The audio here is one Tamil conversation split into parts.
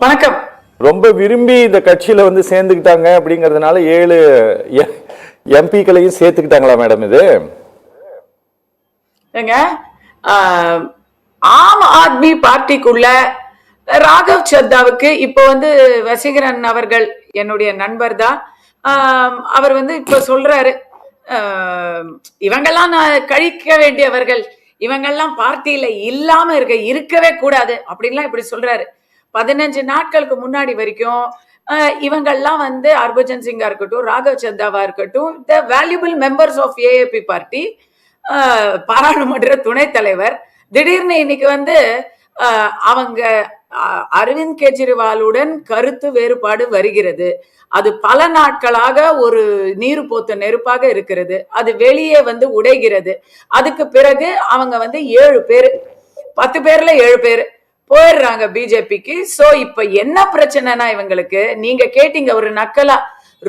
வணக்கம். ரொம்ப விரும்பி இந்த கட்சியில வந்து சேர்ந்துக்கிட்டாங்க அப்படிங்கறதுனால 7 எம்பிக்களையும் சேர்த்துக்கிட்டாங்களா மேடம்? இது ஆம் ஆத்மி பார்ட்டிக்குள்ள ராகவ் சத்தாவுக்கு இப்ப வந்து வசீகரன் அவர்கள் என்னுடைய நண்பர் தான். அவர் வந்து இப்ப சொல்றாரு, இவங்கெல்லாம் நான் கழிக்க வேண்டியவர்கள், இவங்கெல்லாம் பார்ட்டியில இல்லாம இருக்கவே கூடாது அப்படின்லாம் இப்படி சொல்றாரு. 15 நாட்களுக்கு முன்னாடி வரைக்கும் இவங்கெல்லாம் வந்து ஹர்பஜன் சிங்கா இருக்கட்டும், ராகவ் சத்தாவா இருக்கட்டும், the valuable members of AAP party, பாராளுமன்ற துணைத் தலைவர், திடீர்னு இன்னைக்கு வந்து அவங்க அரவிந்த் கெஜ்ரிவாலுடன் கருத்து வேறுபாடு வருகிறது. அது பல நாட்களாக ஒரு நீர் போத்த நெருப்பாக இருக்கிறது. அது வெளியே வந்து உடைகிறது. அதுக்கு பிறகு அவங்க வந்து 7 பேரு, 10 பேர்ல 7 பேரு போயிடுறாங்க பிஜேபிக்கு. சோ இப்ப என்ன பிரச்சனைனா, இவங்களுக்கு நீங்க கேட்டீங்க ஒரு நக்கலா,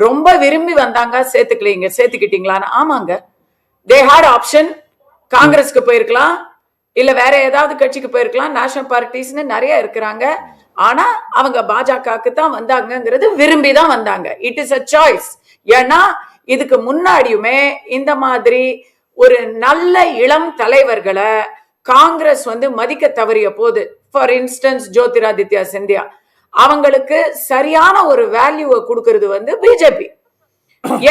ரொம்ப விரும்பி வந்தாங்க சேர்த்துக்கிட்டீங்களான்னு. ஆமாங்க, தே ஹேட் ஆப்ஷன். காங்கிரஸ்க்கு போயிருக்கலாம், இல்ல வேற ஏதாவது கட்சிக்கு போயிருக்கலாம். நேஷனல் பார்ட்டிஸ்னு நிறைய இருக்கிறாங்க. ஆனா அவங்க பாஜகவுக்கு தான் வந்தாங்கிறது விரும்பி தான் வந்தாங்க. It is a choice. ஏன்னா இதுக்கு முன்னாடியுமே இந்த மாதிரி ஒரு நல்ல இளம் தலைவர்களை காங்கிரஸ் வந்து மதிக்க தவறிய போது, ஃபார் இன்ஸ்டன்ஸ் ஜோதிராதித்யா சிந்தியா, அவங்களுக்கு சரியான ஒரு வேல்யூவை கொடுக்கிறது வந்து பிஜேபி.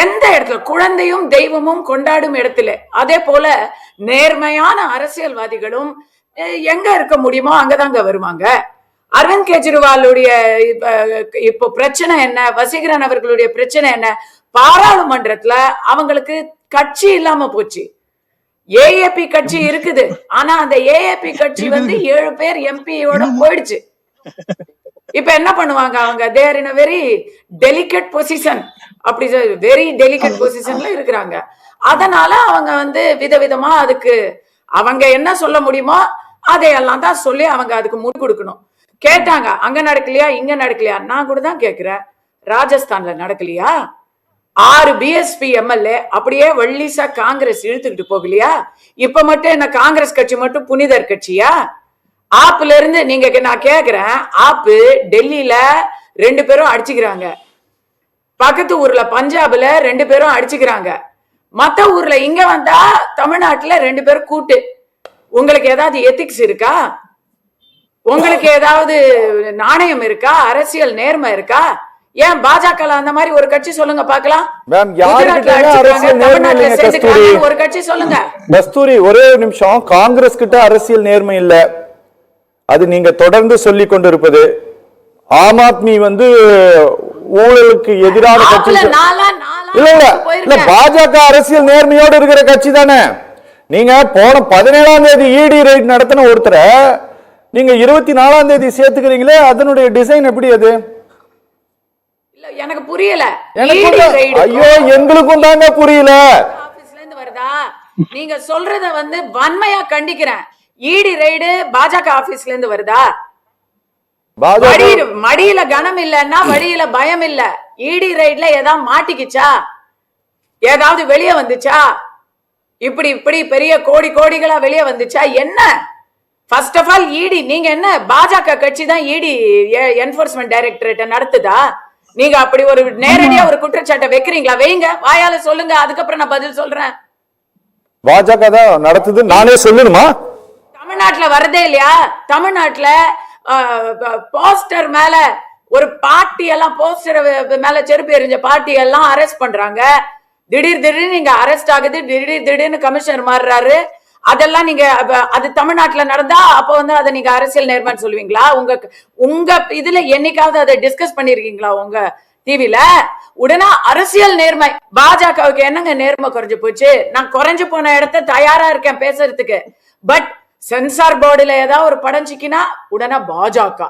எந்த இடத்துல குழந்தையும் தெய்வமும் கொண்டாடும் இடத்துல, அதே போல நேர்மையான அரசியல்வாதிகளும் எங்க இருக்க முடியுமோ அங்கதாங்க வருவாங்க. அரவிந்த் கெஜ்ரிவாலுடைய இப்போ பிரச்சனை என்ன, வசீகரன் அவர்களுடைய பிரச்சனை என்ன, பாராளுமன்றத்துல அவங்களுக்கு கட்சி இல்லாம போச்சு. ஏஏபி கட்சி இருக்குது, ஆனா அந்த ஏஏபி கட்சி வந்து 7 பேர் எம்பியோட போயிடுச்சு. இப்ப என்ன பண்ணுவாங்க அவங்க? தேர் இன் a very delicate position, அப்படி வெரி டெலிகேட் பொசிஷன்ல இருக்கிறாங்க. அதனால அவங்க வந்து விதவிதமா அதுக்கு அவங்க என்ன சொல்ல முடியுமோ அதையெல்லாம் தான் சொல்லி அவங்க அதுக்கு முன் கொடுக்கணும். கேட்டாங்க, அங்க நடக்கலையா இங்க நடக்கலையா? நான் கூட தான் கேட்கிறேன், ராஜஸ்தான்ல நடக்கலையா? 6 பிஎஸ்பி எம்எல்ஏ அப்படியே வள்ளிசா காங்கிரஸ் இழுத்துக்கிட்டு போகலையா? இப்ப மட்டும் என்ன காங்கிரஸ் கட்சி மட்டும் புனிதர் கட்சியா? ஆப்ல இருந்து நீங்க, நான் கேக்குறேன், ஆப்பு டெல்லியில 2 பேரும் அடிச்சுக்கிறாங்க, பக்கத்து ஊர்ல பஞ்சாப்ல 2 பேரும் அடிச்சுக்கிறாங்க, மத்த ஊர்ல இங்க வந்தா தமிழ்நாட்டுல 2 பேரும் கூட்டு. உங்களுக்கு ஏதாவது எத்திக்ஸ் இருக்கா? உங்களுக்கு ஏதாவது நாணயம் இருக்கா? அரசியல் நேர்மை இருக்கா? ஏன் பாஜக அந்த மாதிரி ஒரு கட்சி சொல்லுங்க பாக்கலாம். ஒரு கட்சி சொல்லுங்க. கஸ்தூரி, ஒரே நிமிஷம். காங்கிரஸ் கிட்ட அரசியல் நேர்மை இல்ல, அது நீங்க தொடர்ந்து சொல்லி கொண்டிருப்பது. ஆம் ஆத்மி வந்து ஊழலுக்கு எதிரான கட்சி இல்ல, பாஜக அரசியல் நேர்மையோடு இருக்கிற கட்சி தானே. நீங்க போன 17ஆம் தேதி இடி ரைட் நடத்தின ஒருத்தரை நீங்க 24ஆம் தேதி சேர்த்துக்கிறீங்களே, அதனுடைய டிசைன் எப்படி? அது எனக்கு புரியல. ஐயோ, எங்களுக்கும் தாங்க புரியல. ஆபீஸ்ல இருந்து வருதா? நீங்க சொல்றத வந்து வன்மையா கண்டிக்கிறேன். இடி ரைடு பாஜக ஆபீஸ்ல இருந்து வருதா? மடியில கனம் இல்லன்னா வழியில பயம் இல்ல. இடி ரைட்ல ஏதாவது மாட்டிக்கிச்சா? ஏதாவது வெளியே வந்துச்சா? இப்படி பெரிய கோடிகளா வெளியே வந்துச்சா? என்ன ஃபர்ஸ்ட் ஆஃப் ஆல் இடி, நீங்க என்ன பாஜக கட்சி தான் இடி என்ஃபோர்ஸ்மெண்ட் டைரக்டரேட் நடத்துதா? நீங்க அப்படி ஒரு நேரடியா ஒரு குற்றச்சாட்டை வைக்கிறீங்களா? வைங்க, வாயால சொல்லுங்க, அதுக்கப்புறம் நான் பதில் சொல்றேன். பாஜக தான் நடத்துது நானே சொல்லணுமா? தமிழ்நாட்டுல வரதே இல்லையா? தமிழ்நாட்டுல போஸ்டர் மேல ஒரு பார்ட்டி எல்லாம், போஸ்டர் மேல செருப்பு எறிஞ்ச பார்ட்டி எல்லாம் அரெஸ்ட் பண்றாங்க. திடீர்னு நீங்க அரெஸ்ட் ஆகுது, திடீர்னு கமிஷனர் மாறுறாரு. அதெல்லாம் நீங்க, அது தமிழ்நாட்டுல நடந்தா அப்ப வந்து அதை நீங்க அரசியல் நேர்மைன்னு சொல்லுவீங்களா? உங்க இதுல என்னைக்காவது அதை டிஸ்கஸ் பண்ணிருக்கீங்களா உங்க டிவில? உடனே அரசியல் நேர்மை. பாஜகவுக்கு என்னங்க நேர்மை குறைஞ்சு போச்சு? நான் குறைஞ்சு போன இடத்த தயாரா இருக்கேன் பேசுறதுக்கு. பட் சென்சார் போர்டுல ஏதாவது ஒரு படம் சிக்கினா உடனே பாஜக,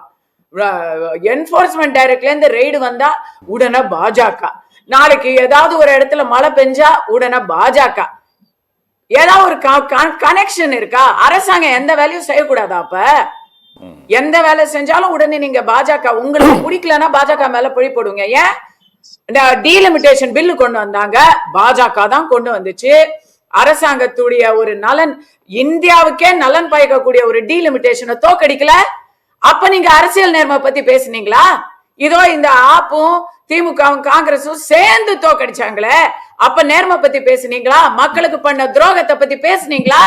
என்ஃபோர்ஸ்மெண்ட் டைரக்ட்ல இருந்து ரெய்டு வந்தா உடனே பாஜக, நாளைக்கு ஏதாவது ஒரு இடத்துல மழை பெஞ்சா உடனே பாஜக. ஏதாவது ஒரு கனெக்ஷன் இருக்கா? அரசாங்கம் எந்த வேலையும் செய்யக்கூடாதா? அப்ப எந்த வேலை செஞ்சாலும் உடனே நீங்க பாஜக, உங்களுக்கு பிடிக்கலன்னா பாஜக மேல பழி போடுங்க. ஏன் டீலிமிட்டேஷன் பில்லு கொண்டு வந்தாங்க? பாஜக தான் கொண்டு வந்துச்சு. அரசாங்கத்துடைய ஒரு நலன், இந்தியாவுக்கே நலன் பயக்கக்கூடிய ஒரு டீலிமிட்டேஷனை தோக்கடிக்கல. அப்ப நீங்க அரசியல் நேர்மை பத்தி பேசுனீங்களா? இதோ இந்த ஆப்பும் திமுகவும் காங்கிரஸும் சேர்ந்து தோக்கடிச்சாங்களே, அப்ப நேர்மை பத்தி பேசுனீங்களா? மக்களுக்கு பண்ண துரோகத்தை பத்தி பேசுனீங்களா?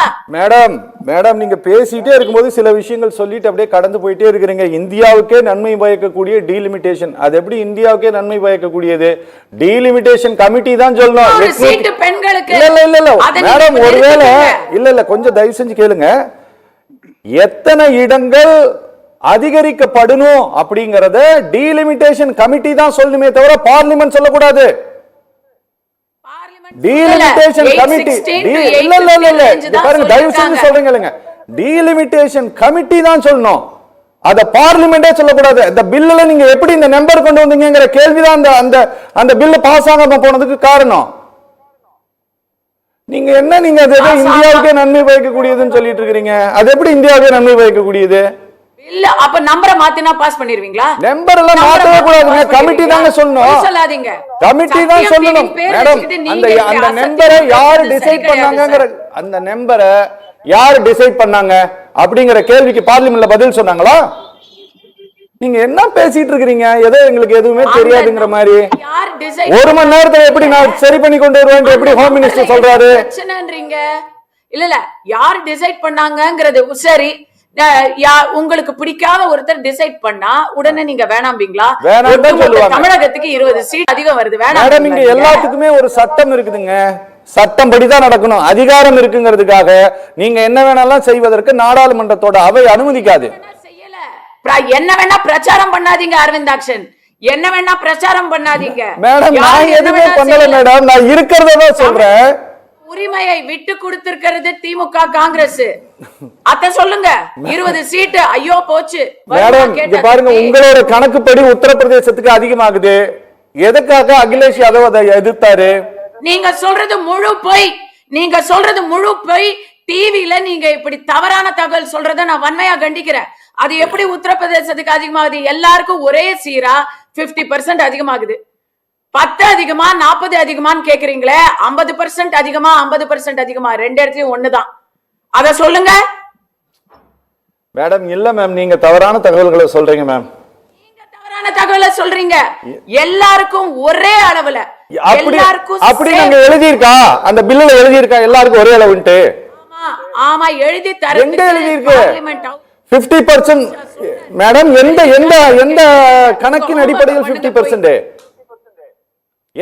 மேடம் நீங்க பேசிட்டே இருக்கும்போது சில விஷயங்கள் சொல்லிட்டு அப்படியே கடந்து போயிட்டே இருக்கிறீங்க. இந்தியாவுக்கே நன்மை பயக்கக்கூடிய டீலிமிட்டேஷன், அது எப்படி இந்தியாவுக்கே நன்மை பயக்கக்கூடியது? டீலிமிட்டேஷன் கமிட்டி தான் சொல்லணும். சீட்டு பெண்களுக்கு இல்ல மேடம், ஒருவேளை இல்ல கொஞ்சம் தயவு செஞ்சு கேளுங்க. எத்தனை இடங்கள் அதிகரிக்கப்படணும் அப்படிங்கறத டீலிமிட்டேஷன் கமிட்டி தான் சொல்லணுமே தவிர பார்லிமெண்ட் சொல்லக்கூடாது. டீலிமிட்டேஷன் கமிட்டி இல்ல பாருங்க, தயவு செஞ்சு சொல்றீங்க. டீலிமிட்டேஷன் கமிட்டி தான் சொல்லணும், அத பார்லிமெண்டே சொல்லக்கூடாது. இந்த பில்லுல நீங்க எப்படி இந்த நம்பர் கொண்டு வந்தீங்கங்கிற கேள்விதான் அந்த பில்லு பாஸ் ஆகாம போனதுக்கு காரணம். நீங்க இந்தியாவுக்கே நன்மை பயக்கக்கூடியதுன்னு சொல்லிட்டு இருக்கீங்க. அது எப்படி இந்தியாவுக்கே நன்மை பயக்கக்கூடியது? இல்ல அப்ப நம்பரை மாத்தினா பாஸ் பண்ணிருவீங்களா? நம்பர் எல்லாம் மாத்தவே கூடாதுங்க, கமிட்டி தாங்க சொல்லணும். சொல்லாதீங்க, கமிட்டி தான் சொல்லணும். மேடம், அந்த நம்பரை யார் டிசைட் பண்ணாங்கங்கற, அந்த நம்பரை யார் டிசைட் பண்ணாங்க அப்படிங்கிற கேள்விக்கு பார்லிமெண்ட்ல பதில் சொன்னாங்களா? நீங்க என்ன பேசிட்டு இருக்கீங்க? ஏதோ எங்களுக்கு எதுவுமே தெரியாதுங்கிற மாதிரி. ஒரு மணி நேரத்துல எப்படி நான் சரி பண்ணி கொண்டு வருவேன் எப்படி ஹோம் மினிஸ்டர் சொல்றாரு? பிரச்சனைன்றீங்க. இல்ல யார் டிசைட் பண்ணாங்கங்கிறது சரி, உங்களுக்கு பிடிக்காத ஒருத்தர் டிசைட் பண்ணா உடனே நீங்க வேணாம்பீங்களா? தமிழகத்துக்கு 20 சீட் அதிகம் வருது, வேணாம். இங்க எல்லாத்துக்குமே ஒரு சட்டம் இருக்குதுங்க, சட்டம் படிதான் நடக்கணும். அதிகாரம் இருக்குங்கிறதுக்காக நீங்க என்ன வேணாலும் செய்வதற்கு நாடாளுமன்றத்தோட அவை அனுமதிக்காது. என்ன வேணா பிரச்சாரம் பண்ணாதீங்க அரவிந்தாக்ஷன், என்ன வேணா பிரச்சாரம் பண்ணாதீங்க. மேடம், நான் எதுவுமே பண்ணல மேடம், நான் இருக்கிறத சொல்றேன். உரிமையை விட்டு கொடுத்திருக்கிறது திமுக காங்கிரஸ், அத சொல்லுங்க. 20 சீட்டு ஐயோ போச்சு. மேடம் பாருங்க, உங்களோட கணக்குப்படி உத்தரப்பிரதேசத்துக்கு அதிகமாகுது. எதுக்காக அகிலேஷ் யாதவ் அதை எதிர்த்தாரு? நீங்க சொல்றது முழு பொய், நீங்க சொல்றது முழு பொய். டிவில நீங்க இப்படி தவறான தகவல் சொல்றத நான் வன்மையா கண்டிக்கிறேன். அது எப்படி உத்தரப்பிரதேசத்துக்கு அதிகமாகுது? எல்லாருக்கும் ஒரே சீரா 50% அதிகமாகுது. 10 அதிகமா 40 அதிகமான்னு கேக்குறீங்களே, 50% அதிகமா 50% அதிகமா, ரெண்டு இடத்துலயும் ஒண்ணுதான். அத சொல்லுங்க மேடம். இல்ல மேம், நீங்க தவறான தகவல்களை சொல்றீங்க மேம். நீங்க தவறான தகவலை சொல்றீங்க. எல்லாருக்கும் ஒரே அளவுல, எல்லாருக்கும் அப்படி நாங்க எழுதி இருக்கா? அந்த பில்லுல எழுதி இருக்கா எல்லாருக்கும் ஒரே அளவுன்ட்டு? ஆமா எழுதி தர. எங்க எழுதி இருக்கு 50%? மேடம், எந்த கணக்கின் அடிப்படையில் 50%?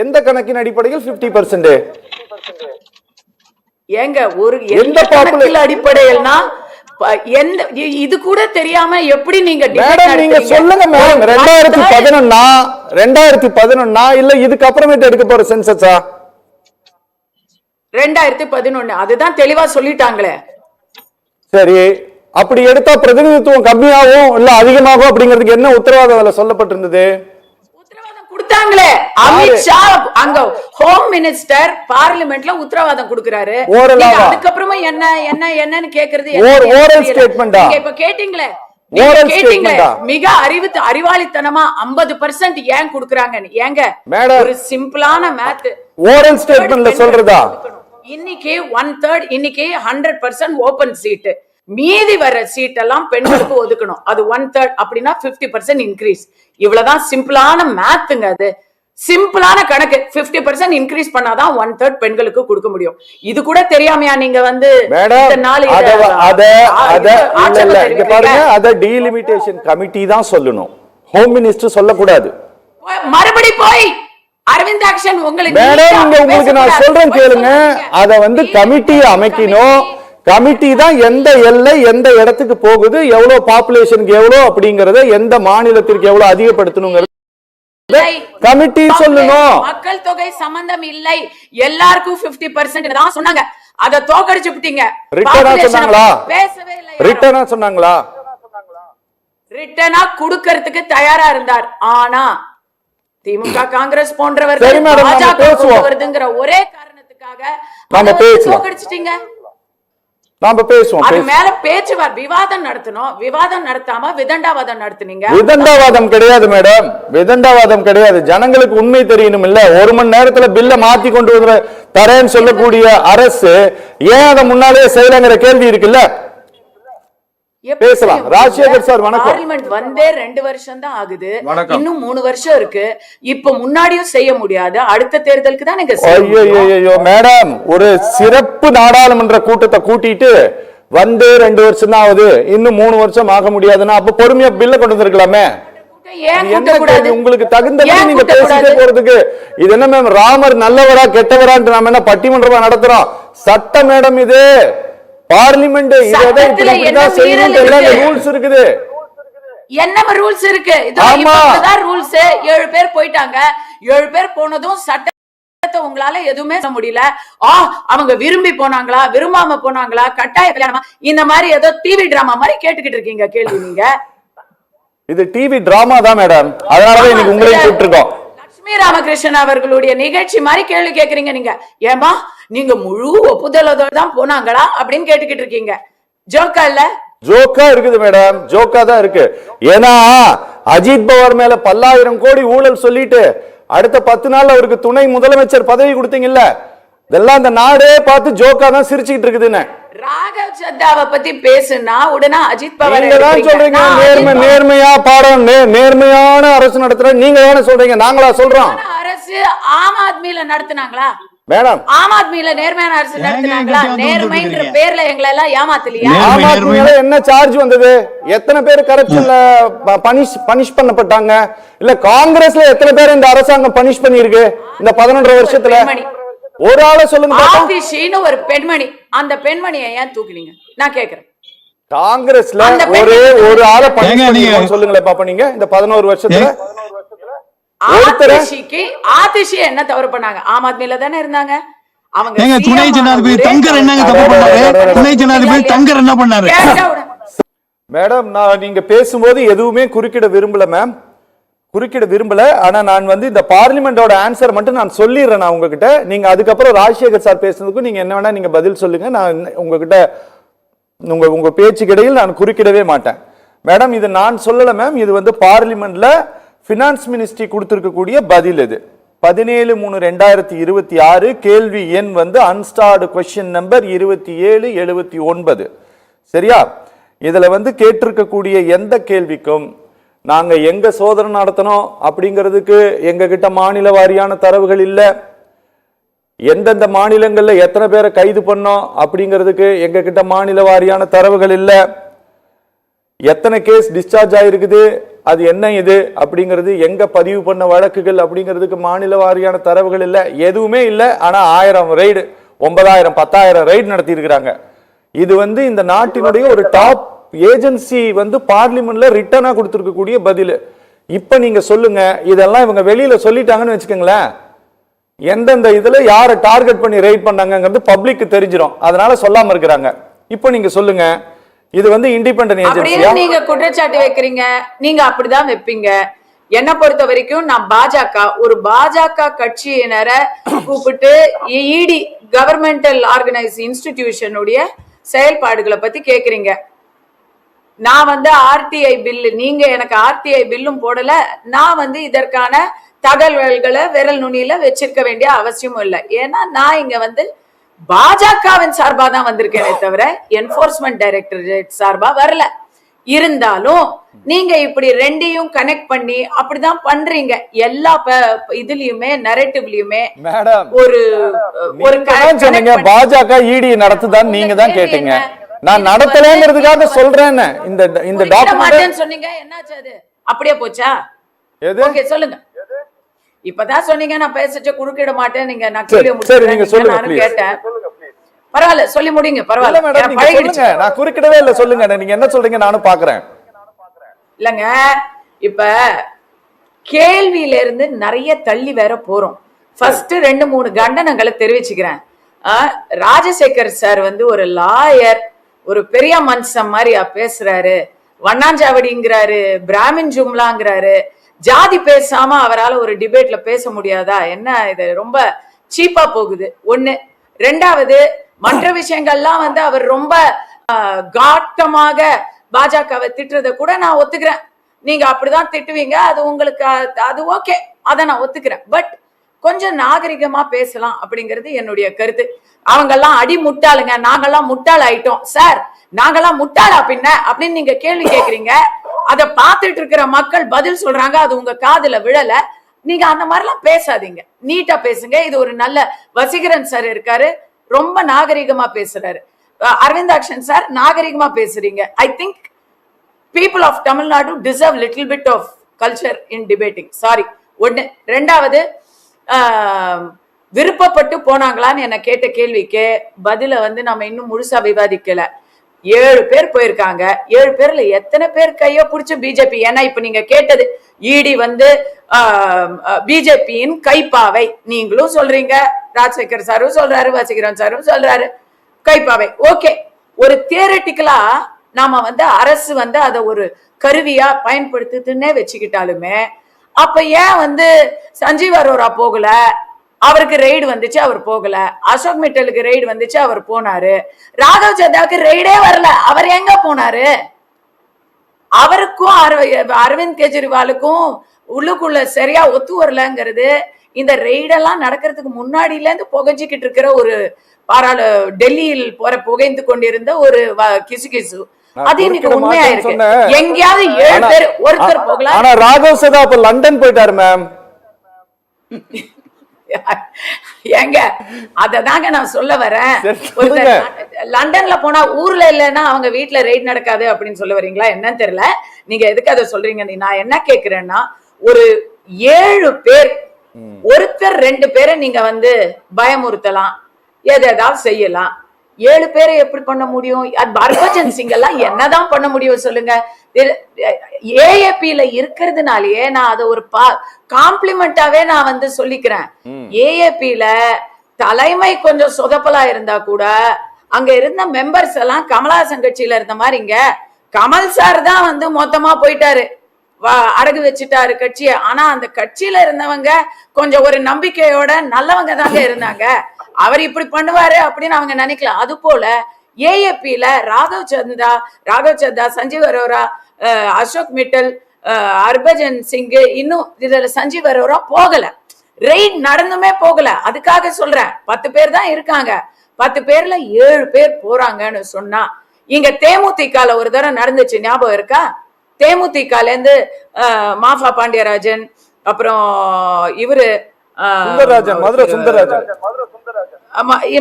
எந்த கணக்கின் அடிப்படையில் 50%? ஏங்க ஒரு எந்த கணக்கின் அடிப்படையில்னா எந்த இது கூட தெரியாம எப்படி நீங்க நீங்க சொல்லுங்க மேடம். 2011 இல்ல இதுக்கு அப்புறமேட்டு எடுக்க போற சென்சஸா? 2011. அதுதான் தெளிவா சொல்லிட்டாங்களே. சரி, அப்படி எடுத்தா பிரதிநிதித்துவம் கம்மியாகும் இல்ல அதிகமாகும் அப்படிங்கிறதுக்கு என்ன உத்தரவாதம் சொல்லப்பட்டிருந்தது? கொடுத்தாங்களே, அமித்ஷா அங்க ஹோம் மினிஸ்டர் பார்லிமெண்ட்ல உத்தரவாதம் கொடுக்கிறாரு. அதுக்கப்புறமா என்னன்னு கேக்குறது இப்ப கேட்டீங்களே, மிக அறிவாளித்தனமா 50% ஏன் கொடுக்கறாங்க? ஏங்க ஒரு சிம்பிளான மேத் ஓரல் ஸ்டேட்மென்ட்ல சொல்றதா? இன்னைக்கு 1/3, இன்னைக்கு 100% ஓபன் சீட், மீதி வர சீட் எல்லாம் பெண்களுக்கு ஒதுக்கணும். அது 1/3 அப்படின்னா 50% இன்க்ரீஸ். இவ்வளவுதான் சிம்பிளான மேத்துங்க. அது சிம்பிளான கணக்கு. 50% இன்க்ரீஸ் பண்ணாதான் 1/3 பெண்களுக்கு கொடுக்க முடியும். இது கூட தெரியாமையா நீங்க டீலிமிட்டேஷன் கமிட்டி தான் சொல்லணும், ஹோம் மினிஸ்டர் சொல்லக்கூடாது. மறுபடி போய் அரவிந்தாக்ஷன் உங்களுக்கு நான் சொல்றேன் கேளுங்க. அத கமிட்டியை அமைக்கணும். கமிட்டி தான் எந்த எல்லை எந்த இடத்துக்கு போகுது, எவ்வளவு பாப்புலேஷனுக்கு எவ்வளவு அப்படிங்கறத, எந்த மாநிலத்திற்கு எவ்வளவு அதிகப்படுத்தணுங்கிறது கமிட்டி சொல்லணும். மக்கள் தொகை சம்பந்தம் இல்லை, எல்லாருக்கும் 50% தான் சொன்னாங்க. அத தோக்கடிச்சு விட்டீங்க. ரிட்டனா சொன்னாங்களா? பேசவே இல்லை. ரிட்டனா சொன்னாங்களா? ரிட்டனா குடுக்கிறதுக்கு தயாரா இருந்தார். ஆனா திமுக காங்கிரஸ் போன்றவர்கள் வருதுங்கிற ஒரே காரணத்துக்காக தோக்கடிச்சிட்டீங்க. நாம பேசுவோம். அது மேல பேச்சுவார் விவாதம் நடத்தணும். விவாதம் நடத்தாம விதண்டாவாதம் நடத்துனீங்க. விதண்டாவாதம் கிடையாது மேடம், விதண்டாவாதம் கிடையாது. ஜனங்களுக்கு உண்மை தெரியணும் இல்ல. ஒரு மணி நேரத்துல பில்ல மாத்தி கொண்டு வந்து தரேன்னு சொல்லக்கூடிய அரசு ஏன் அதை முன்னாலே செய்யலங்கிற கேள்வி இருக்குல்ல. பேசலாம். ராஜசேகர் சார் வணக்கம். பார்லிமெண்ட் வந்தே 2 வருஷம் தான் ஆகுது, இன்னும் 3 வருஷம் இருக்கு. இப்ப முன்னாடியும் செய்ய முடியாது, அடுத்த தேர்தலுக்கு தான் நீங்க ஐயோ மேடம், ஒரு சிறப்பு நாடாளுமன்ற கூட்டத்தை கூட்டிட்டு வந்தே 2 வருஷம் தான் ஆகுது, இன்னும் 3 வருஷம் ஆக முடியாதுன்னா அப்ப பொறுமையா பில்ல கொண்டு வந்திருக்கலாமே. உங்களுக்கு தகுந்த நீங்க பேசிட்டே போறதுக்கு இது என்ன மேம்? ராமர் நல்லவரா கெட்டவரான்னு நாம என்ன பட்டிமன்றமா நடத்துறோம்? சட்ட மேடம் இது, பார்லிமெண்ட் ரூல்ஸ் இருக்குது. என்ன ரூல்ஸ் இருக்கு? இதுதான் ரூல்ஸ். 7 பேர் போயிட்டாங்க, 7 பேர் போனதும் சட்டத்தை உங்களால எதுவுமே சொல்ல முடியல. அவங்க விரும்பி போனாங்களா, விரும்பாம போனாங்களா, கட்டாய கல்யாணமா, இந்த மாதிரி ஏதோ டிவி டிராமா மாதிரி கேட்டுக்கிட்டு இருக்கீங்க கேள்வி. நீங்க இது டிவி டிராமா தான் மேடம், அதனாலதான் இன்னைக்கு உங்களையும் கூப்பிட்டுருக்கோம். லட்சுமி ராமகிருஷ்ணன் அவர்களுடைய நிகழ்ச்சி மாதிரி கேள்வி கேக்குறீங்க நீங்க. ஏமா நீங்க முழு ஒப்புதலோட தான் போனாங்களா அப்படின்னு கேட்டுக்கிட்டு இருக்கீங்க. ஜோக்கா இல்ல? ஜோக்கா இருக்குது மேடம், ஜோக்கா தான் இருக்கு. ஏன்னா அஜித் பவார் மேல 10,000 கோடி ஊழல் சொல்லிட்டு அடுத்த 10 நாள் அவருக்கு துணை முதலமைச்சர் பதவி கொடுத்தீங்கல்ல, இதெல்லாம் இந்த நாடே பார்த்து ஜோக்கா தான் சிரிச்சுக்கிட்டு இருக்குதுன்னு. ராகவ் சத்தாவை பத்தி பேசுனா உடனே அஜித் பவார் சொல்றீங்க. நேர்மையா பாடம், நேர்மையான அரசு நடத்துற நீங்க தானே சொல்றீங்க, நாங்களா சொல்றோம்? அரசு ஆம் ஆத்மியில நடத்துனாங்களா மேடம்? ஆம் ஆத்மியில நேர்மையான அரசு நடத்துனாங்களா? நேர்மைன்ற பேர்ல எங்களை எல்லாம் ஏமாத்தலையா? ஆம் ஆத்மியில என்ன சார்ஜ் வந்தது? எத்தனை பேர் கரப்ஷன்ல பனிஷ் பண்ணப்பட்டாங்க? இல்ல காங்கிரஸ்ல எத்தனை பேர் இந்த அரசாங்கம் பனிஷ் பண்ணிருக்கு இந்த 11 வருஷத்துல? ஒரு ஆளை சொல்லுங்க. ஆதிஷின்னு ஒரு பெண்மணி, அந்த பெண்மணியை ஏன் தூக்குனீங்க நான் கேக்குறேன். காங்கிரஸ்ல ஒரே ஒரு ஆளை பனிஷ் சொல்லுங்களேன் பாப்பா. நீங்க இந்த 11 வருஷத்துல ஆதிஷி என்ன தவறு பண்ணாங்க? ஆம் ஆத்மியில தானே இருந்தாங்க அவங்க. துணை ஜனாதிபதி தங்கர் என்னங்க தப்பு பண்ணாரு? துணை ஜனாதிபதி தங்கர் என்ன பண்ணாரு? மேடம் நான் நீங்க பேசும்போது எதுவுமே குறுக்கிட விரும்பல மேம், குறுக்கிட விரும்பல. ஆனா நான் வந்து இந்த பார்லிமெண்டோட ஆன்சர் மட்டும் நான் சொல்லிடுறேன் நான் உங்ககிட்ட. நீங்க அதுக்கப்புறம் ராஜசேகர் சார் பேசுனதுக்கு நீங்க என்ன வேணா நீங்க பதில் சொல்லுங்க. நான் உங்ககிட்ட உங்க பேச்சுக்கு இடையில் நான் குறுக்கிடவே மாட்டேன். மேடம் இது நான் சொல்லல மேம், இது வந்து பார்லிமெண்ட்ல பினான்ஸ் மினிஸ்ட்ரி கொடுத்திருக்கக்கூடிய பதில். இது 17/3/2026 கேள்வி எண் வந்து அன்ஸ்டார்டு கொஸ்டின் நம்பர் 2779. சரியா? இதுல வந்து கேட்டிருக்கக்கூடிய எந்த கேள்விக்கும் நாங்க எங்க சோதனை நடத்தணும் அப்படிங்கிறதுக்கு எங்க கிட்ட மாநில வாரியான தரவுகள் இல்ல. எந்தெந்த மாநிலங்கள்ல எத்தனை பேரை கைது பண்ணோம் அப்படிங்கிறதுக்கு எங்க கிட்ட மாநில வாரியான தரவுகள் இல்ல. எத்தனை கேஸ் டிஸ்சார்ஜ் ஆயிருக்குது, அது என்ன இது அப்படிங்கிறது, எங்க பதிவு பண்ண வழக்குகள் அப்படிங்கிறதுக்கு மாநில வாரியான தரவுகள் இல்ல, எதுவுமே இல்ல. ஆனா 1000 ரைடு, 9000 10,000 ரைடு நடத்தி இருக்கிறாங்க. இது வந்து இந்த நாட்டினுடைய ஒரு டாப் ஏஜென்சி வந்து பார்லிமெண்ட்ல ரிட்டனா கொடுத்திருக்கக்கூடிய பதில். இப்ப நீங்க சொல்லுங்க, இதெல்லாம் இவங்க வெளியில சொல்லிட்டாங்கன்னு வச்சுக்கோங்களேன், எந்தெந்த இதுல யாரை டார்கெட் பண்ணி ரைட் பண்ணாங்கிறது பப்ளிக் தெரிஞ்சிடும், அதனால சொல்லாம இருக்கிறாங்க. இப்ப நீங்க சொல்லுங்க, இது வந்து இண்டிபெண்டன்ட் ஏஜென்சியா? நீங்க குற்றச்சாட்டு வைக்கிறீங்க, நீங்க அப்படிதான் வைப்பீங்க. என்ன பொறுத்த வரைக்கும் நான் ஒரு பாஜக கட்சியினரை கூப்பிட்டு இடி கவர்மெண்டல் ஆர்கனைஸ் இன்ஸ்டிடியூஷனுடைய செயல்பாடுகளை பத்தி கேக்குறீங்க. நான் வந்து ஆர்டிஐ பில்லு, நீங்க எனக்கு ஆர்டிஐ பில்லும் போடல, நான் வந்து இதற்கான தகவல்களை விரல் நுனியில வச்சிருக்க வேண்டிய அவசியமும் இல்லை. ஏன்னா நான் இங்க வந்து பாஜகவின் சார்பா தான் வந்திருக்கேனே தவிர என்போர்ஸ்மெண்ட் டைரக்டரேட் சார்பா வரல. இருந்தாலும் நீங்க இப்படி ரெண்டையும் கனெக்ட் பண்ணி அப்படிதான் பண்றீங்க. எல்லா இதுலயுமே நரேட்டிவ்லயுமே ஒரு பாஜக இடி நடத்துதான் நீங்க தான் கேட்டீங்க, நான் நடத்தலங்கிறதுக்காக சொல்றேன். இந்த டாக்குமெண்ட் சொன்னீங்க, என்னாச்சு அது? அப்படியே போச்சா? ஓகே சொல்லுங்க. இப்பதான் சொன்னீங்க நான் பேசிட்டு குறுக்கிட மாட்டேன். நீங்க நான் கேட்டேன், பரவாயில்ல சொல்லி முடிங்க, பரவாயில்ல. நான் குறுக்கிடவே இல்ல, சொல்லுங்க நீங்க என்ன சொல்றீங்க நானும் பாக்குறேன். இல்லங்க இப்ப கேள்வியில இருந்து நிறைய தள்ளி வேற போறோம். ஃபர்ஸ்ட் 2-3 கண்டனங்களை தெரிவிச்சுக்கிறேன். ராஜசேகர் சார் வந்து ஒரு லாயர், ஒரு பெரிய மனுஷன் மாதிரி பேசுறாரு, வண்ணாஞ்சாவடிங்கிறாரு, பிராமின் ஜும்லாங்கிறாரு. ஜாதி பேசாம அவரால் ஒரு டிபேட்ல பேச முடியாதா? என்ன இது ரொம்ப சீப்பா போகுது. ஒண்ணு. ரெண்டாவது, மற்ற விஷயங்கள்லாம் வந்து அவர் ரொம்ப காட்டமாக பாஜகவை திட்டுறத கூட நான் ஒத்துக்கிறேன். நீங்க அப்படிதான் திட்டுவீங்க, அது உங்களுக்கு அது ஓகே, அதை நான் ஒத்துக்கிறேன். பட் கொஞ்சம் நாகரிகமா பேசலாம் அப்படிங்கிறது என்னுடைய கருத்து. அவங்கெல்லாம் அடி முட்டாளுங்க, நாங்கெல்லாம் முட்டாள் ஆயிட்டோம் சார், நாங்கெல்லாம் முட்டாளா பின்ன அப்படின்னு நீங்க கேள்வி கேக்குறீங்க. அதை பார்த்துட்டு இருக்கிற மக்கள் பதில் சொல்றாங்க, அது உங்க காதுல விழல. நீங்க அந்த மாதிரிலாம் பேசாதீங்க, நீட்டா பேசுங்க. இது ஒரு நல்ல வசீகரன் சார் இருக்காரு, ரொம்ப நாகரிகமா பேசுறாரு. அரவிந்தாக்ஷன் சார் நாகரிகமா பேசுறீங்க. I think people of Tamil Nadu deserve little bit of culture in debating. Sorry. ஒன்னு. ரெண்டாவது, விருப்பப்பட்டு போனாங்களான்னு என்ன கேட்ட கேள்விக்கு பதில வந்து நம்ம இன்னும் முழுசா விவாதிக்கல. 7 பேர் போயிருக்காங்க. 7 பேர்ல எத்தனை பேர் கையோ புடிச்ச பிஜேபி? ஏன்னா இப்ப நீங்க கேட்டது இடி வந்து பிஜேபியின் கைப்பாவை, நீங்களும் சொல்றீங்க, ராஜசேகர் சாரும் சொல்றாரு, வசீகரன் சாரும் சொல்றாரு கைப்பாவை. ஓகே, ஒரு தியரட்டிக்கலா நாம வந்து அரசு வந்து அதை ஒரு கருவியா பயன்படுத்துன்னே வச்சுக்கிட்டாலுமே, அப்ப ஏன் வந்து சஞ்சீவ் அரோரா போகல? அவருக்கு ரெய்டு வந்துச்சு, அவர் போகல. அசோக் மிட்டலுக்கு ரெய்டு வந்துச்சு, அவர் போனாரு. ராகவ் சத்தாவுக்கு ரெய்டே வரல, அவர் எங்க போனாரு? அவருக்கும் அரவிந்த் கெஜ்ரிவாலுக்கும் உள்ளுக்குள்ள சரியா ஒத்து வரலங்கிறது இந்த ரெய்டெல்லாம் நடக்கிறதுக்கு முன்னாடியில இருந்து புகைஞ்சிக்கிட்டு இருக்கிற ஒரு டெல்லியில் போற புகைந்து கொண்டிருந்த ஒரு கிசு. அது இன்னைக்கு உண்மையா இருக்கு. எங்கேயாவது 7 பேர் ஒருத்தர் போகலாம். ஆனா ராகவ் சதா அப்ப லண்டன் போயிட்டாரு மேம். எங்க அததாங்க நான் சொல்ல வரேன். லண்டன்ல போனா ஊர்ல இல்லைன்னா அவங்க வீட்டுல ரெய்ட் நடக்காது அப்படின்னு சொல்ல வரீங்களா? என்னன்னு தெரியல, நீங்க எதுக்கு அதை சொல்றீங்க? நான் என்ன கேக்குறேன்னா, ஒரு 7 பேர், ஒருத்தர் 2 பேரை நீங்க வந்து பயமுறுத்தலாம், எதாவது செய்யலாம். 7 பேரை எப்படி பண்ண முடியும்? ஹர்பஜன் சிங் எல்லாம் என்னதான் பண்ண முடியும் சொல்லுங்க? ஏஏபில இருக்கிறதுனாலயே நான் அதை ஒரு காம்ப்ளிமெண்டாவே நான் வந்து சொல்லிக்கிறேன். ஏஏபில தலைமை கொஞ்சம் சொதப்பலா இருந்தா கூட அங்க இருந்த மெம்பர்ஸ் எல்லாம் கமலஹாசன் கட்சியில இருந்த மாதிரி இங்க கமல் சார் தான் வந்து மொத்தமா போயிட்டாரு, அடகு வச்சுட்டாரு கட்சிய. ஆனா அந்த கட்சியில இருந்தவங்க கொஞ்சம் ஒரு நம்பிக்கையோட நல்லவங்க தாங்க இருந்தாங்க. அவர் இப்படி பண்ணுவாரு அப்படின்னு அவங்க நினைக்கலாம். அது போல ஏஏபில ராகவ் சந்தா, சஞ்சீவ் அரோரா, அசோக் மிட்டல், ஹர்பஜன் சிங், இன்னும் இதுல சஞ்சீவ் அரோரா போகல, ரெய்ட் நடந்துமே போகல. அதுக்காக சொல்றேன், 10 பேர் தான் இருக்காங்க. 10 பேர்ல 7 பேர் போறாங்கன்னு சொன்னா, இங்க தேமுதிகல ஒரு தடவை நடந்துச்சு, ஞாபகம் இருக்கா? தேமுதிகல இருந்து மாஃபா பாண்டியராஜன், அப்புறம் இவரு மதுரை சுந்தரராஜன்,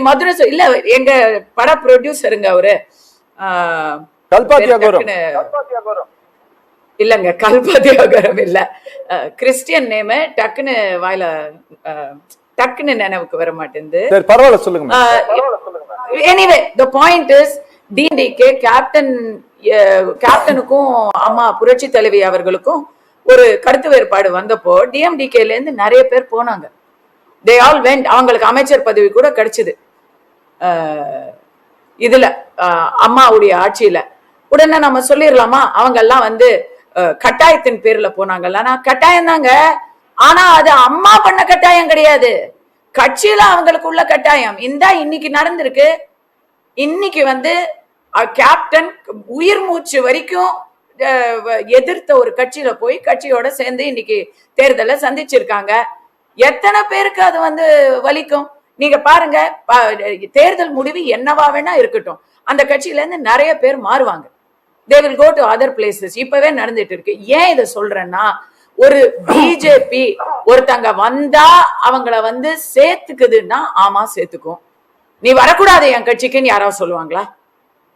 மதுரை இல்ல, எங்க பட ப்ரொடியூசருங்க அவரு, இல்லங்க கல்பாத்தியாகரம் இல்ல, கிறிஸ்டியன் நேம், டக்குன்னு வாயில டக்குன்னு நினைவுக்கு வர மாட்டேங்குது. பரவாயில்ல சொல்லுங்க. Anyway the point is, DMDK கேப்டனுக்கும் அம்மா புரட்சி தலைவி அவர்களுக்கும் ஒரு கருத்து வேறுபாடு வந்தப்போ டிஎம்டிகேல இருந்து நிறைய பேர் போனாங்க. they all went. அவங்களுக்கு அமைச்சர் பதவி கூட கிடைச்சது இதுல அம்மாவுடைய ஆட்சியில. உடனே நம்ம சொல்லிடலாமா அவங்க எல்லாம் வந்து கட்டாயத்தின் பேர்ல போனாங்கல்ல? நான் கட்டாயம் தாங்க, ஆனா அது அம்மா பண்ண கட்டாயம் கிடையாது, கட்சியில அவங்களுக்கு உள்ள கட்டாயம். இந்த இன்னைக்கு நடந்திருக்கு. இன்னைக்கு வந்து கேப்டன் உயிர் மூச்சு வரைக்கும் எதிர்த்த ஒரு கட்சியில போய் கட்சியோட சேர்ந்து இன்னைக்கு தேர்தலை சந்திச்சிருக்காங்க. எத்தனை பேருக்கு அது வந்து வலிக்கும்? நீங்க பாருங்க, தேர்தல் முடிவு என்னவா வேணா இருக்கட்டும், அந்த கட்சியில இருந்து நிறைய பேர் மாறுவாங்க. they will go to other places. இப்பவே நடந்துட்டு இருக்கு. ஏன் இதை சொல்றேன்னா, ஒரு பிஜேபி ஒருத்தங்க வந்தா அவங்கள வந்து சேர்த்துக்குதுன்னா ஆமா சேர்த்துக்கும். நீ வரக்கூடாது என் கட்சிக்குன்னு யாராவது சொல்லுவாங்களா?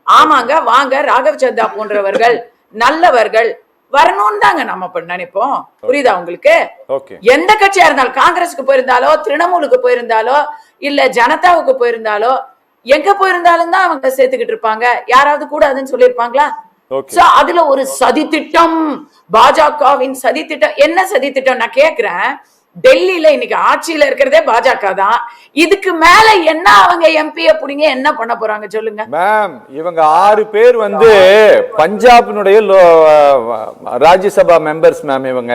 ஆமாங்க, வாங்க, ராகவ் சத்தா போன்றவர்கள் நல்லவர்கள் வரணும்னு தாங்க நம்ம நினைப்போம். புரியுதா உங்களுக்கு? எந்த கட்சியா இருந்தாலும், காங்கிரஸுக்கு போயிருந்தாலோ, திரிணாமுலுக்கு போயிருந்தாலோ, இல்ல ஜனதாவுக்கு போயிருந்தாலோ, எங்க போயிருந்தாலும் தான் அவங்க சேர்த்துக்கிட்டு இருப்பாங்க. யாராவது கூடாதுன்னு சொல்லியிருப்பாங்களா? அதுல ஒரு சதி திட்டம், பாஜகவின் சதி திட்டம். என்ன சதி திட்டம் நான் கேக்குறேன்? டெல்லியில இன்னைக்கு ஆட்சியில இருக்கிறதே பாஜக தான். இதுக்கு மேல என்ன அவங்க எம்பிய புடிங்க என்ன பண்ண போறாங்க சொல்லுங்க மேம்? இவங்க 6 பேர் வந்து பஞ்சாபினுடைய ராஜ்யசபா மெம்பர்ஸ் மேம். இவங்க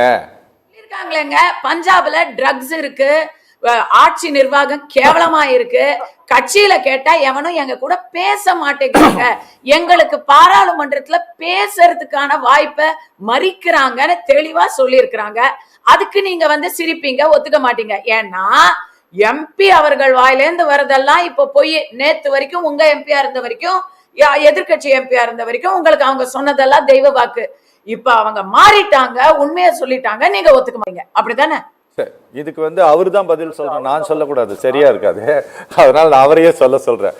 இருக்காங்களேங்க, பஞ்சாப்ல ட்ரக்ஸ் இருக்கு, ஆட்சி நிர்வாகம் கேவலமா இருக்கு. கட்சியில கேட்டா எவனும் எங்க கூட பேச மாட்டேங்கிறாங்க, எங்களுக்கு பாராளுமன்றத்துல பேசுறதுக்கான வாய்ப்பை மறிக்கிறாங்கன்னு தெளிவா சொல்லி இருக்கிறாங்க. அதுக்கு நீங்க வந்து சிரிப்பீங்க, ஒத்துக்க மாட்டீங்க. ஏன்னா எம்பி அவர்கள் வாயிலேந்து வரதெல்லாம் இப்ப போய் நேத்து வரைக்கும் உங்க எம்பியா இருந்த வரைக்கும், எதிர்கட்சி எம்பியா இருந்த வரைக்கும் உங்களுக்கு அவங்க சொன்னதெல்லாம் தெய்வ வாக்கு. இப்ப அவங்க மாறிட்டாங்க, உண்மையை சொல்லிட்டாங்க, நீங்க ஒத்துக்க மாட்டீங்க, அப்படித்தானே? இதுக்கு வந்து அவரு தான் பதில் சொல்றேன், நான் சொல்லக்கூடாது, சரியா இருக்காது. அதனால நான் அவரையே சொல்றேன்.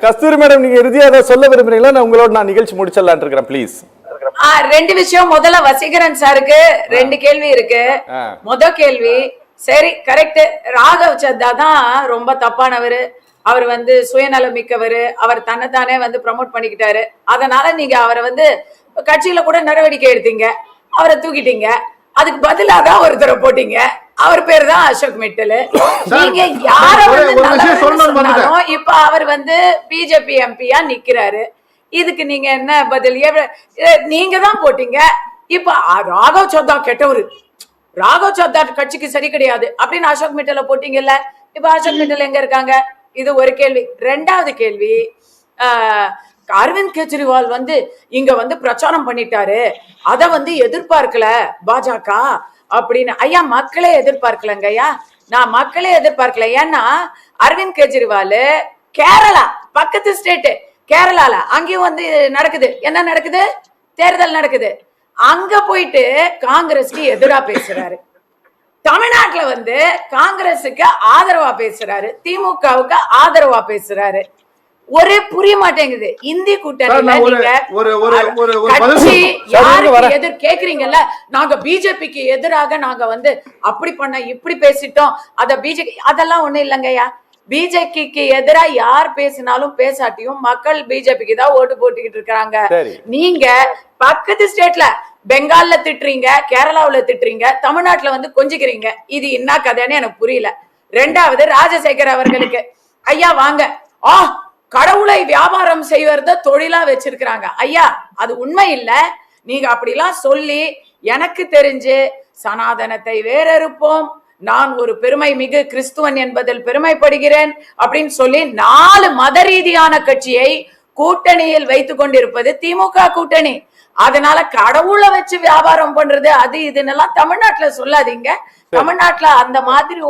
கஸ்தூரி மேடம், நீங்க இறுதியா அதை சொல்ல விரும்புறீங்களா? நான் உங்களோட நான் நிகழ்ச்சி முடிச்சிடலான் இருக்கிறேன், ப்ளீஸ். ரெண்டு விஷயம். முதல்ல வசீகரன் சாருக்கு 2 கேள்வி இருக்கு. முதல் கேள்வி, சரி கரெக்ட், ராகவ் சத்தா தான் ரொம்ப தப்பானவரு, அவர் வந்து சுயநலம் மிக்கவர், அவர் தன்னைத்தானே வந்து ப்ரமோட் பண்ணிக்கிட்டாரு, அதனால நீங்க அவரை வந்து கட்சியில கூட நடவடிக்கை எடுத்தீங்க, அவரை தூக்கிட்டீங்க. அதுக்கு பதிலாக தான் ஒருத்தரை போட்டீங்க, அவர் பேர் தான் அசோக் மிட்டல். நீங்க யார வந்து இப்ப அவர் வந்து பிஜேபி எம்பியா நிக்கிறாரு, இதுக்கு நீங்க என்ன பதில்? நீங்க தான் போட்டீங்க. இப்ப ராகவ் சத்தா கெட்டவரு, ராகவ் சத்தா கட்சிக்கு சரி கிடையாது அப்படின்னு அசோக் மிட்டல போட்டீங்கல்ல, இப்ப அசோக் மிட்டல் எங்க இருக்காங்க? இது ஒரு கேள்வி. 2வது கேள்வி, அரவிந்த் கெஜ்ரிவால் வந்து இங்க வந்து பிரச்சாரம் பண்ணிட்டாரு, அத வந்து எதிர்பார்க்கல பாஜக அப்படின்னு. ஐயா, மக்களே எதிர்பார்க்கலங்க ஐயா, நான் மக்களே எதிர்பார்க்கல. ஏன்னா அரவிந்த் கெஜ்ரிவால் கேரளா பக்கத்து ஸ்டேட், கேரளால அங்கேயும் வந்து நடக்குது, என்ன நடக்குது? தேர்தல் நடக்குது. அங்க போயிட்டு காங்கிரஸ்க்கு எதிரா பேசுறாரு, தமிழ்நாட்டுல வந்து காங்கிரஸுக்கு ஆதரவா பேசுறாரு, திமுகவுக்கு ஆதரவா பேசுறாரு. ஒரே புரிய மாட்டேங்குது. இந்தி கூட்டணியில நீங்க கட்சி யாருக்கு எதிர் கேக்குறீங்கல்ல, நாங்க பிஜேபிக்கு எதிராக நாங்க வந்து அப்படி பண்ண இப்படி பேசிட்டோம், அத பிஜேபி, அதெல்லாம் ஒண்ணு இல்லைங்கய்யா. பிஜேபிக்கு எதிரா யார் பேசினாலும் பேசாட்டியும் மக்கள் பிஜேபிக்கு தான் ஓட்டு போட்டுக்கிட்டு இருக்காங்க. நீங்க பக்கத்து ஸ்டேட்ல பெங்கால்ல திட்டுறீங்க, கேரளாவுல திட்டுறீங்க, தமிழ்நாட்டுல வந்து கொஞ்சிக்கிறீங்க. இது என்ன கதைன்னு எனக்கு புரியல. 2வது, ராஜசேகர் அவர்களுக்கு, ஐயா வாங்க, கடவுளை வியாபாரம் செய்வத தொழிலா வச்சிருக்கிறாங்க. ஐயா, அது உண்மை இல்ல. நீங்க அப்படிலாம் சொல்லி எனக்கு தெரிஞ்சு சனாதனத்தை வேறறுப்போம், நான் ஒரு பெருமை மிகு கிறிஸ்துவன் என்பதில் பெருமைப்படுகிறேன் அப்படின்னு சொல்லி 4 மத ரீதியான கட்சியை கூட்டணியில் வைத்துக் கொண்டிருப்பது திமுக கூட்டணி. அதனால கடவுளை வச்சு வியாபாரம் பண்றது அது இதுன்னெல்லாம் தமிழ்நாட்டுல சொல்லாதீங்க. தமிழ்நாட்டுல அந்த மாதிரி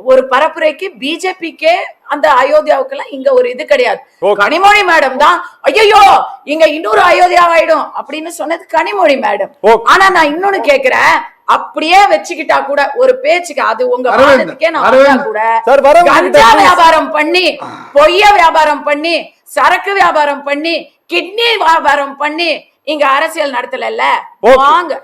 ஒரு பரப்புரைக்கு பிஜேபிக்கே அந்த அயோத்தியாவுக்கு எல்லாம் இங்க ஒரு இது கிடையாது. கனிமொழி மேடம் தான் ஐயோ இங்க இன்னொரு அயோத்தியா ஆயிடும் அப்படின்னு சொன்னது கனிமொழி மேடம். ஆனா நான் இன்னொன்னு கேக்குறேன், அப்படியே வச்சுக்கிட்டா கூட ஒரு பேச்சுக்கு, அது உங்க வாதத்துக்கே நான் கூட கஞ்சா வியாபாரம் பண்ணி, பொய்ய வியாபாரம் பண்ணி, சரக்கு வியாபாரம் பண்ணி, கிட்னி வியாபாரம் பண்ணி இங்க அரசியல் நடத்தல, வாங்க